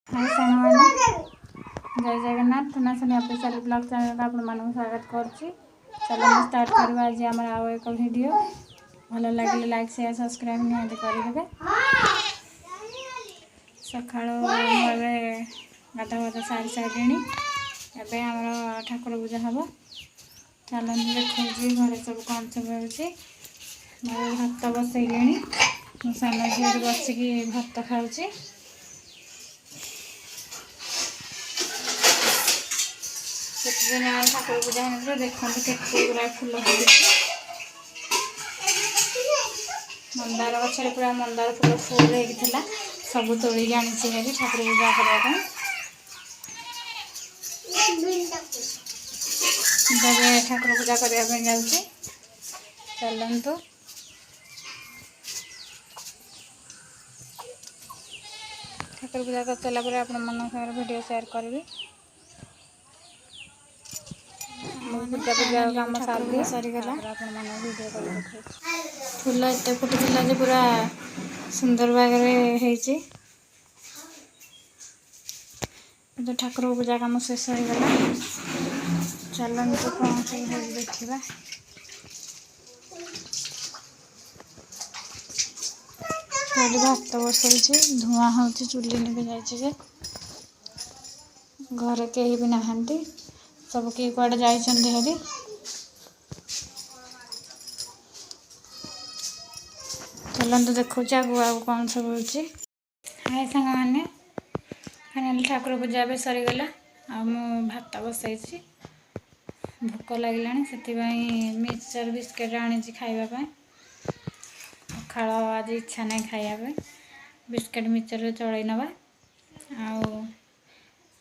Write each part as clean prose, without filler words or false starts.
हाय सांगमाने जय Jagannath सुनासुनी official blog channel आपण मानक स्वागत करछि। चलो स्टार्ट करबा आज हमर आव एक वीडियो भलो लागले लाइक शेयर सब्सक्राइब निहाती करदेबे। सकाळो मरे गाधा गाधा सारी सारिणी एबे हमर ठाकुर पूजा हबो। चलो देखौछि घरे सब कोन सब होछि। मैं भात बसैलेनी मो साना झियो बसिकी भात खाउछि। ठाकुर पूजा होने देखते केते गुरा फुल मंदार गचर पूरा मंदार फुल फुल होता सब तोड़िक आनी ठाकुर पूजा करने ठाकुर पूजा करने जाऊँगी। चलतु ठाकुर पूजा कर सारापर आपण मन सागर वीडियो शेयर करी। पूजा पूजा कम सारी सरीगला फुल एत फुटुला जे पूरा सुंदर भागे तो ठाकुर पूजा कम शेष होगला। चलतु कौन सब देखा भात बसई धुआं हो चुली निके जाए घर कहीं भी नहांती सब किए कड़े जाइछन्ति हेरी। चलतु देखो आगु आगु कौन सब होची। हाय सांग मैंने फाइनाली ठाकुर पूजा भी सरीगला आ भात बसई भोक लगे से मिक्सचर बिस्किट आनी खावाई पखाड़ आज इच्छा नहीं खायापे बिस्किट मिक्सचर चल नवा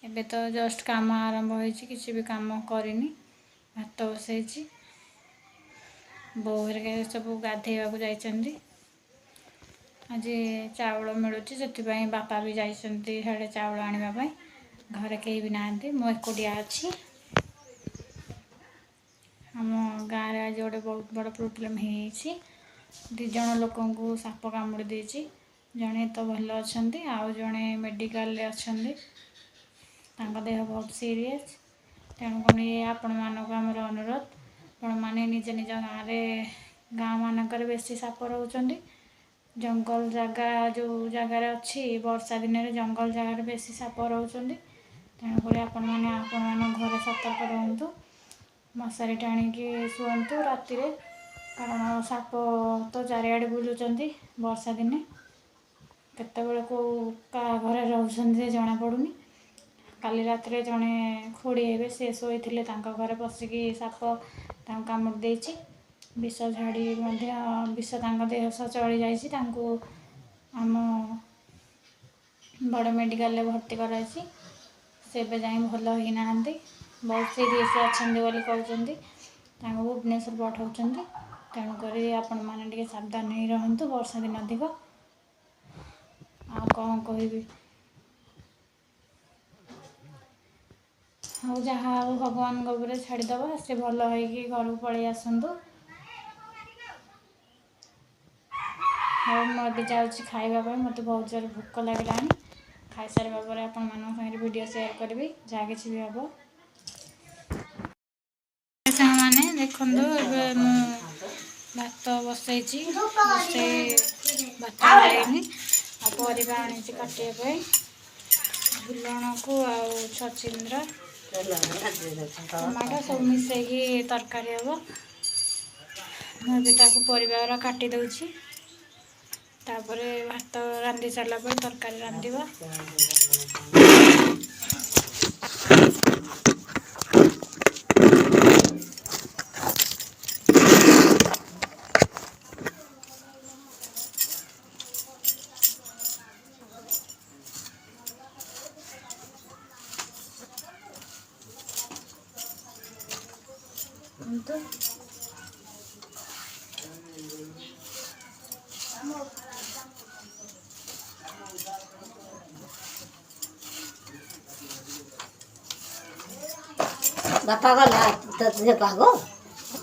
एबे तो जस्ट काम आरंभ होइछि किसी भी काम करिनी भात बसई बोहर के सब गाधेवा को जाइछन्ति। आज चाउल मिलूँ से बापा भी जाइछन्ति साड़े चाउल आने घरे कहीं भी नहांती मो एकुटिया अच्छी। आम गाँव में आज गोटे बहुत बड़ प्रोब्लेम है दु जन लोक साप कामुड़ी देछि जड़े तो भल अच्छा आउ जड़े मेडिकल अच्छा देह बहुत सीरीयस तेणुक आपण मानक आमर अनुरोध आपण मैंने निज निज गाँव मानक बेसी साप रोचंती जंगल जगह जो जगार अच्छी वर्षा दिन में जंगल जगार बेसी साप रोचंती तेणुक आपण मैंने आपण घर सतर्क रुहतु मशारी टाणिकी शुंतु राति कारण साप तो चारिआडे बुलुचंती वर्षा दिने केतबेले को घरे रोचंती जना पड़ुनी। काली रात रे जड़े खोड़ी हे सी शोई घरे पशिकी साप कामुड़ देछि विष झाड़ी विष देह सह चली जाइए आम बड़ मेडिकल भर्ती कराई से जाए भल ही ना बहुत सीरीयस अच्छा कहते भुवनेश्वर पठाऊँ तेणुक आपण मैंने सावधान ही रहतु वर्षा दिन अधिक आ कौन कह हाँ जहाँ भगवान गोबर छाड़ीदबा से भल हो घर को पलि आसतु। हाँ मुझे जाऊँगी खावाई मत बहुत जोर भोक लगे खाई सारापर आपण मान वीडियो शेयर करी जहाँ कि भी हम मैंने देखु भात बसई भात आनी काटे झुलण को आचिंद्र टमाटो सब मिसेकी तरकारी हम मुझे परिवार काटी दूची तापर भात रांधि सारा तरकारी रांधिबा। बापा गला पागो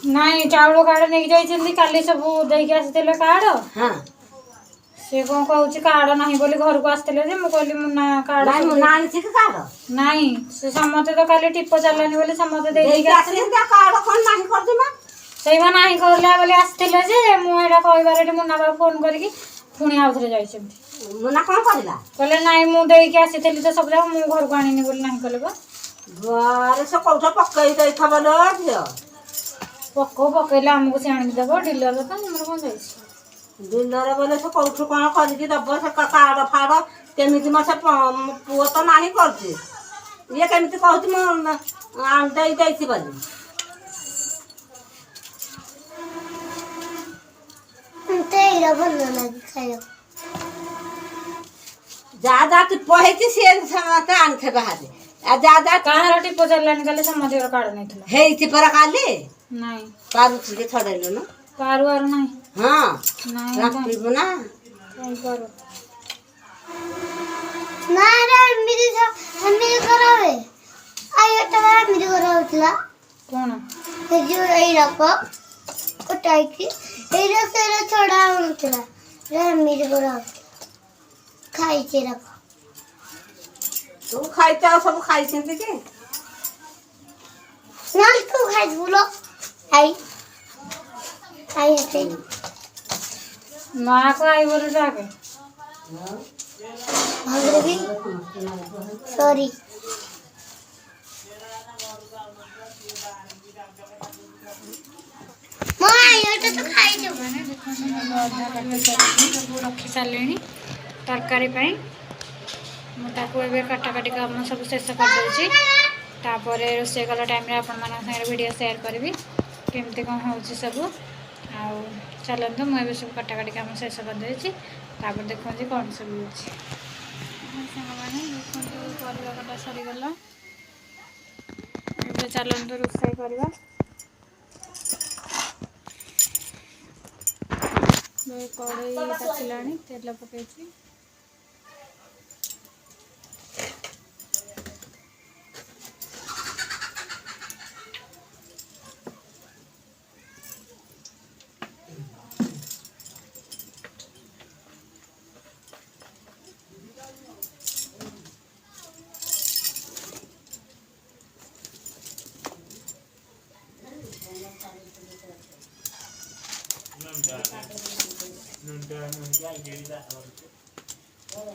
नाई चाउल कार्ड नहीं जाइछन्ती काली सब देके आसीले कार्ड हां ସେ କ'ଣ କହୁଛି କାର୍ଡ଼ ନାହିଁ ବୋଲି ଘରକୁ ଆସିଥିଲେ ଯେ ମୁଁ କହିଲି ମୁନା କାର୍ଡ଼ ନାଇଁ ମୁଁ ଆଣିଛି କି କାର୍ଡ଼ ନାହିଁ ସେ ସମସ୍ତେ ତ କାଲି ଟିପ ଚାଲିଲାନି ବୋଲି ସମସ୍ତେ ଦେଇକି ଦେଇକି ଆସିଲେ କାର୍ଡ଼ କ'ଣ ନାହିଁ କରିଛୁ ନା ସେଇମାନେ ନାହିଁ କରିଲା ବୋଲି ଆସିଥିଲେ ଯେ ମୁଁ ଏଇଟା କହିବାର ଏଠି ମୁନା ବାବୁ ଫୋନ୍ କରିକି ପୁଣି ଆଉଥରେ ଯାଇଛନ୍ତି। ମୁନା କ'ଣ କରିଲା କହିଲେ ନାଇଁ ମୁଁ ଦେଇକି ଆସିଥିଲି ତ ସବୁ ଯାକ ମୁଁ ଘରକୁ ଆଣିନି ବୋଲି ନାହିଁ କଲେ ବା ଘରେ ସେ କୋଉଠି ପକେଇ ଦେଇଥିବ ଲୋ ଝିଅ ପକେଇଲେ ଆମକୁ ସେ ଆଣିକି ଦେବ ଡିଲର ତ ଆମର କ'ଣ ଯାଇଛି ଦିନରେ ବୋଲେ ସେ କୋଉଠୁ କ'ଣ କରିକି ଦବ ସେ କାର୍ଡ଼ ଫାର୍ଡ଼ କେମିତି ମୋ ସେ ପୁଅ ତ ନାହିଁ କରୁଛି ଇଏ କେମିତି କହୁଛି ମୁଁ ଦେଇଛି ବୋଲି ଯାହା ଯାହା ଟିପ ହେଇଛି ସିଏ ସମସ୍ତେ ଆଣିଥିବେ ହାରି ଆଉ ଯାହା କାହାର ଟିପ ଚାଲିଲାନି କାଲି ସମସ୍ତଙ୍କର କାର୍ଡ଼ ନେଇଥିଲା ହେଇଛି ପରା କାଲି ନାଇଁ ପାରୁଛି କି ଛଡ଼େଇଲୁନୁ ପାରୁ ନାହିଁ ହଁ ନାଇଁ ରାଖିବୁ ନା ପାରୁ କ'ଣ ତୁ ଖାଇଛୁ ଆଉ ସବୁ ଖାଇଛନ୍ତି କି ମାଆକୁ ଆଇ ବୋଲି ଡାକେ ସରି ସବୁ ରଖି ସାରିଲେଣି ତରକାରୀ ପାଇଁ ମୁଁ ତାକୁ ଏବେ କାଟାକାଟି କାମ ସବୁ ଶେଷ କରିଦେଉଛି ତାପରେ ରୋଷେଇ କଲା ଟାଇମ୍ରେ ଆପଣମାନଙ୍କ ସାଙ୍ଗରେ ଭିଡ଼ିଓ ସେୟାର କରିବି କେମିତି କ'ଣ ହେଉଛି ସବୁ ଆଉ ଚାଲନ୍ତୁ ମୁଁ ଏବେ ସବୁ କାଟାକାଟି କାମ ଶେଷ କରିଦେଉଛି ତାପରେ ଦେଖନ୍ତୁ କ'ଣ ସବୁ ହେଉଛି ସାଙ୍ଗମାନେ ଦେଖନ୍ତୁ ପରିବା କଟା ସରିଗଲା ଏବେ ଚାଲନ୍ତୁ ରୋଷେଇ କରିବା କଡ଼େଇ ତାତିଲାଣି ତେଲ ପକେଇଛି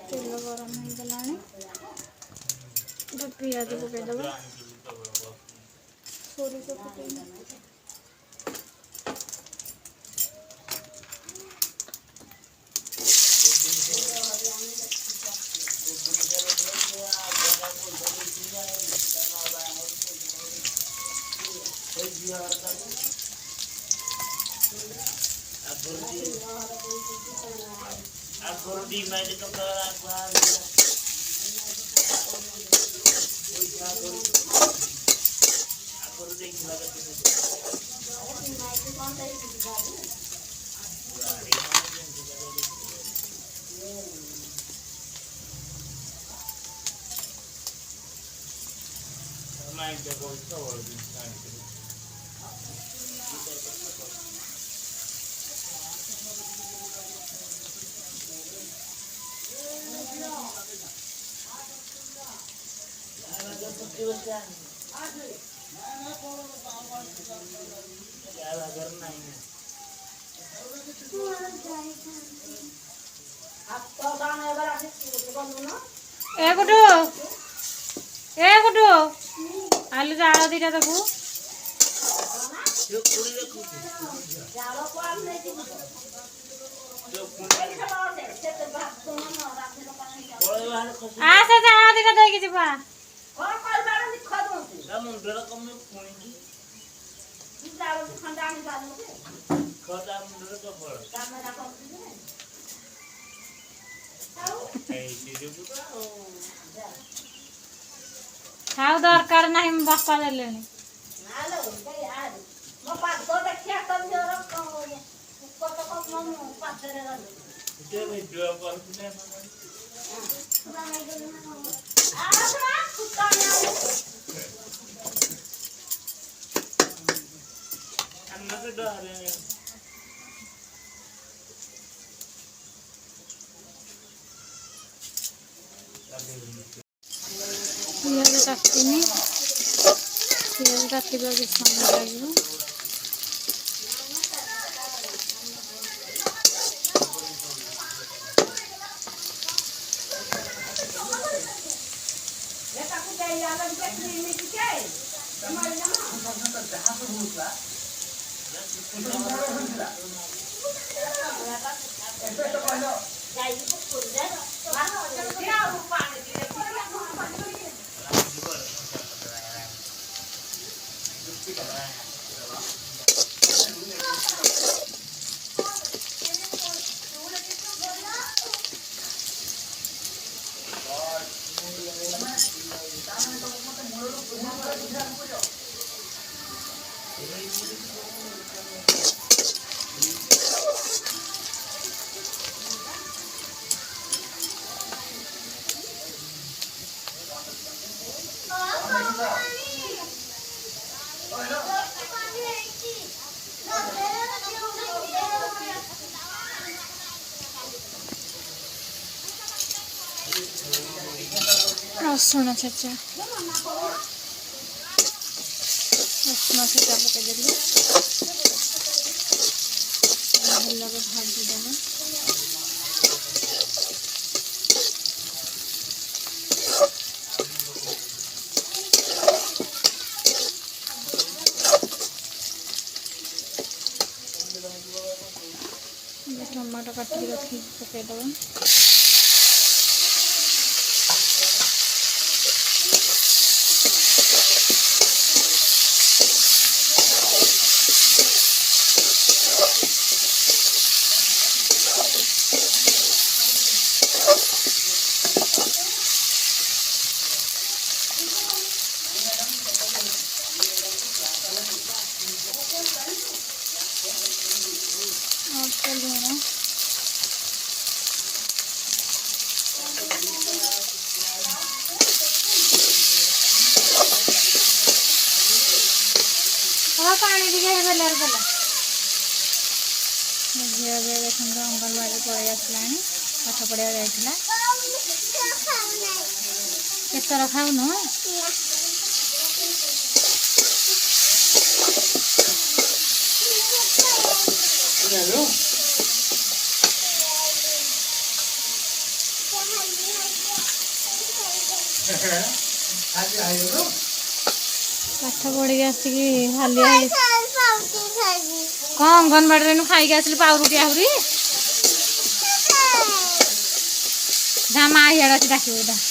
ତେଲ ଗରମ ହେଇଗଲାଣି ପିଆଜ ପକେଇଦେବା ସୋରିଷ ପକେଇଦେବା ए गुडू आलू जाल दीटा देबू आसे जाल दीटा देकी जीवा खाऊ दरकार नहीं बापा देले काटिनी पियाज काटिबा कि समय लागो रसुण छेचा पकईदेली भल भाजीदेव टमाटो काटिक रखी पकईदेव लुण पानी टे बेलार गला झील देखते अंगनवाड़ी पलि आसला पाठ पढ़ा जाइला केतर खाऊन पाठ पढ़ी आसिक हालिया कौन अंगनवाड़ी खाई आसली पाउरुटी आहरी जा माँ इड़ा अच्छी डाक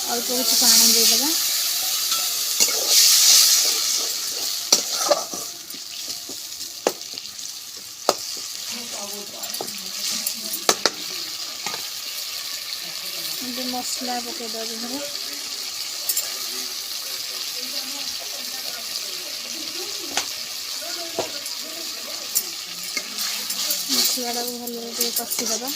अल्प कुछ पानी देदेगा मसला पकई दे मसला भल कषिदेवा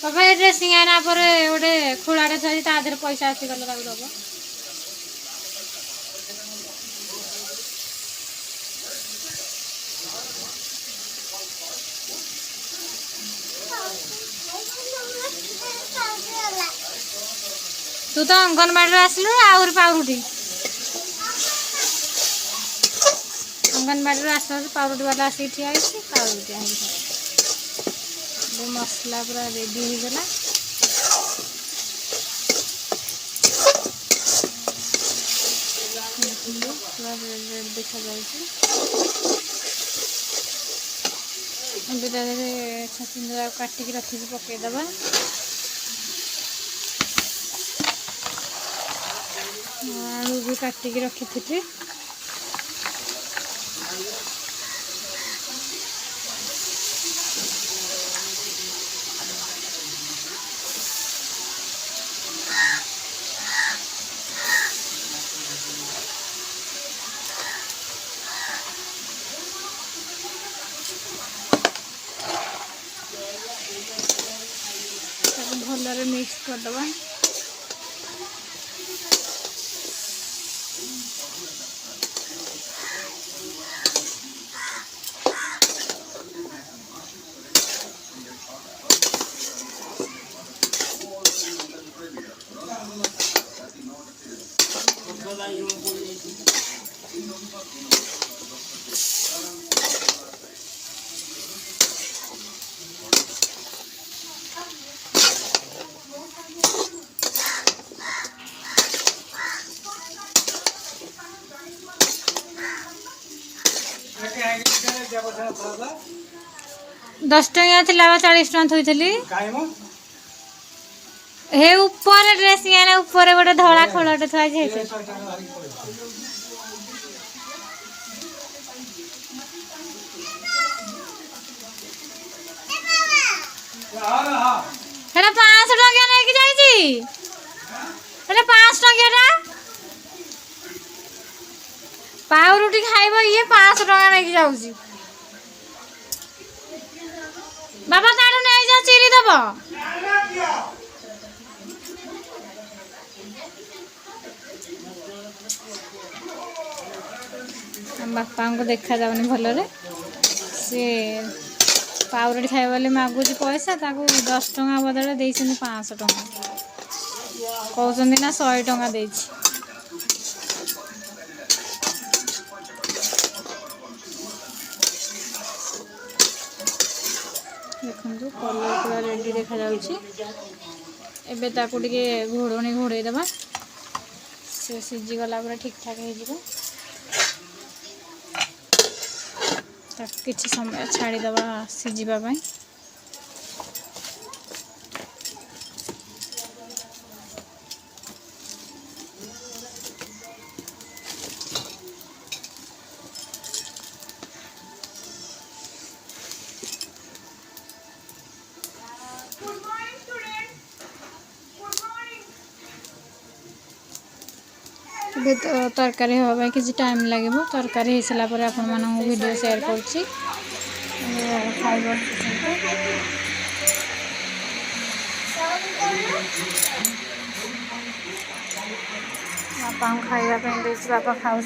बाबा ये ड्रेसिंग आना पर गोटे खोलाटे थी तादेह पैसा आसीगला दब तू तो अंगनवाड़ी आसलु आउरी पाउरुटी अंगनवाड़ी आस पाउरुटी वाला आसिक ठिया पाउरुटी मसला पूरा रेडी हो गला पूरा रेड देखा छचिंद्रा काटिक रखी पकईदेवा आलू भी काटिक रखी थी मिक्स करदबा। दस टंका थी 40 टंका थोड़ी हे ऊपर ड्रेस याने ऊपर गोटे धड़ा खोलटे थुआ जाइए हेटा 500 टंका लेके जाइए हेटा 5 टंका पाव रुटी खाइब ये 500 टंका लेके जाऊँ बाबा तारू नहीं जा चिरी दब बापा को देखा जाऊनी भलरे सी पाउरुटी खाइब बोली मागुची पैसा ताकू 10 टंका बदले देइछन 500 टंका कहउछन ना 100 टंका देइछि देखो कलर पूरा रेडी देखा जाउछि एबे ताकू टिके घोड़णी घोड़े देबा से सिझी गला पूरा ठीक ठाक हे जिवो किसी समय छाड़ीदबा सिझापी तरकारी हाँ किसी टाइम लगे तरकारी हो सारापर आपण मानक वीडियो शेयर करुँची बापा खाइबा बापा खाऊँ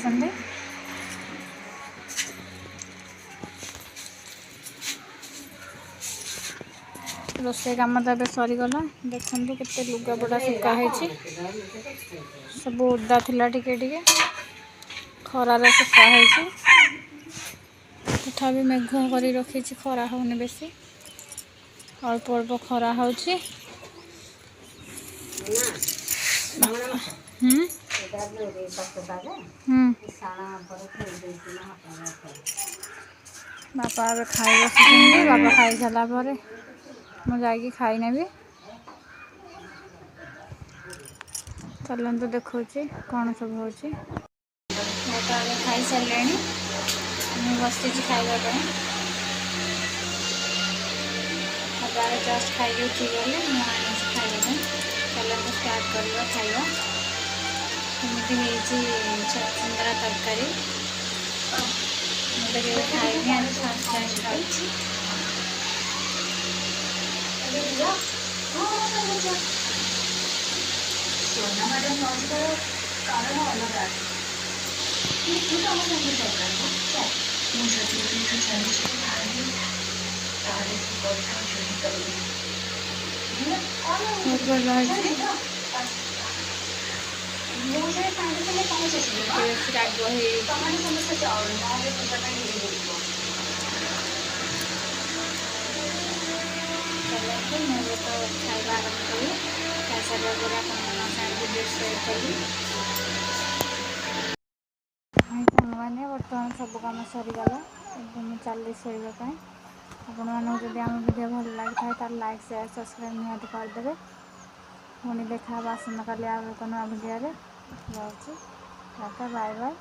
रोसे कम तो ए सरीगला देखु के लुगापटा सुखाही सब ओदा थिला टिके टिके खरार सुखाही तथापि मेघ कर रखी खरा होनी बेसी अल्प अल्प खरा हो बापा अब खाई बस बापा खाई सारापर मुझे खाई नेबी चलते देखा कौन सब हो खाई सारे बस खावाई जस्ट खाई उठी गले खाइबा चलते स्टार्ट करवा खाइबा चिंदरा तरकारी मुझे खाई आज फर्स्ट टाइम खाई खाଇବା ଆରମ୍ଭ କଲି ଖାଇସାରିବା ପରେ ଆପଣଙ୍କ ସାଙ୍ଗେ ଭିଡ଼ିଓ ସେୟାର କଲି ସାଙ୍ଗମାନେ ବର୍ତ୍ତମାନ ସବୁ କାମ ସରିଗଲା ଏବେ ମୁଁ ଚାଲି ଶୋଇବା ପାଇଁ ଆପଣମାନଙ୍କୁ ଯଦି ଆମ ଭିଡ଼ିଓ ଭଲ ଲାଗିଥାଏ ତାହେଲେ ଲାଇକ୍ ସେୟାର ସବସ୍କ୍ରାଇବ୍ ନିହାତି କରିଦେବେ ପୁଣି ଦେଖା ହେବା ଆସନ୍ତାକାଲି ଆଉ ଏକ ନୂଆ ଭିଡ଼ିଓରେ ରହୁଛି ବାଏ ବାଏ।